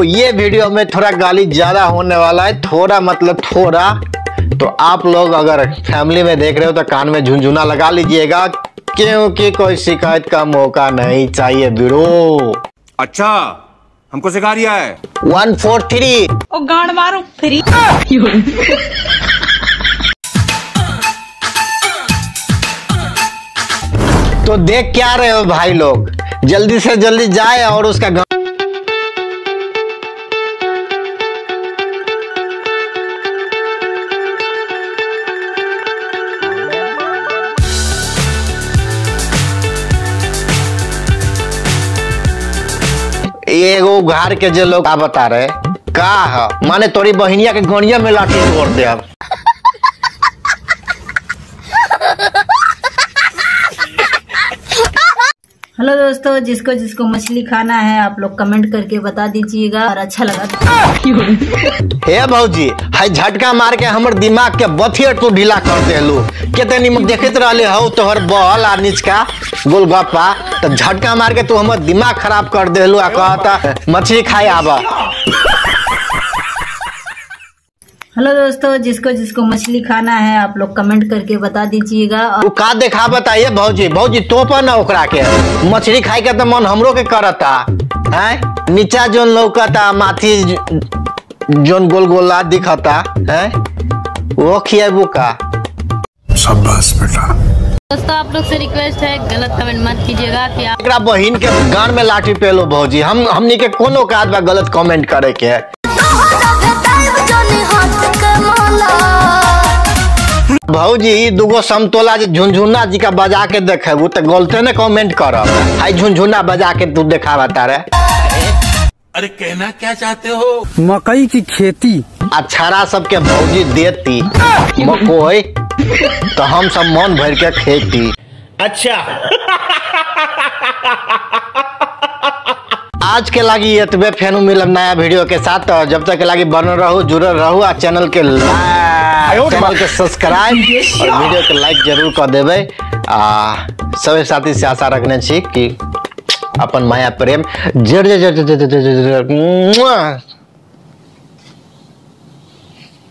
तो ये वीडियो में थोड़ा गाली ज्यादा होने वाला है, थोड़ा मतलब थोड़ा। तो आप लोग अगर फैमिली में देख रहे हो तो कान में झुनझुना लगा लीजिएगा, क्योंकि कोई शिकायत का मौका नहीं चाहिए ब्रो। अच्छा हमको सिखा रिया है 1 4 3 ओ गांड मारो फ्री। तो देख क्या रहे हो भाई लोग, जल्दी से जल्दी जाए और उसका ये वो घर के जो लोग बता रहे का है, माने तोरी बहनिया के गोनिया में लाठी तोड़ दे। अब हेलो दोस्तों, जिसको जिसको मछली खाना है आप लोग कमेंट करके बता दीजिएगा और अच्छा लगा हे भौजी, हाय झटका मार के हमर दिमाग के बथिया तू ढीला कर देलू। कितनी देखते रहले हो तोहर बॉल आ निचका गोलगप्पा, तो झटका मार के तू हमर दिमाग खराब कर देलू आ कहता मछली खाए आबा। हेलो दोस्तों, जिसको जिसको मछली खाना है आप लोग कमेंट करके बता दीजिएगा। तू का देखा बताइए भौजी, भौजी तोपा ना ओकरा के, मछली खाए के तो मन हमरो के करता है। नीचा जोन लौकता, माथी जोन गोल गोला दिखता है, वो खियाबू का। शाबाश बेटा। दोस्तों आप लोग से रिक्वेस्ट है, गलत कमेंट मत कीजिएगा। एकरा बहिन के गान में लाठी पेलो भौजी, हमनी के कोनो काज बा गलत कमेंट करे के। भौजी दुगो समतोला झुनझुना जी का बजा के देखे तो गलते ने कमेंट करब। हाय झुनझुना बजा के तू देखा बता रहे। अरे कहना क्या चाहते हो? मकई की खेती अछारा सबके भौजी देती मकोई तो हम सब मन भर के खेती। अच्छा आज के लागी इतबे, फेनु मिलब नया वीडियो के साथ। तो जब तक के लागी बनल रहू, जुड़ल रहू आ चैनल के सब्सक्राइब और वीडियो के लाइक जरूर कर देवे। सभी साथी से आशा रखने छी कि अपन माया प्रेम जड़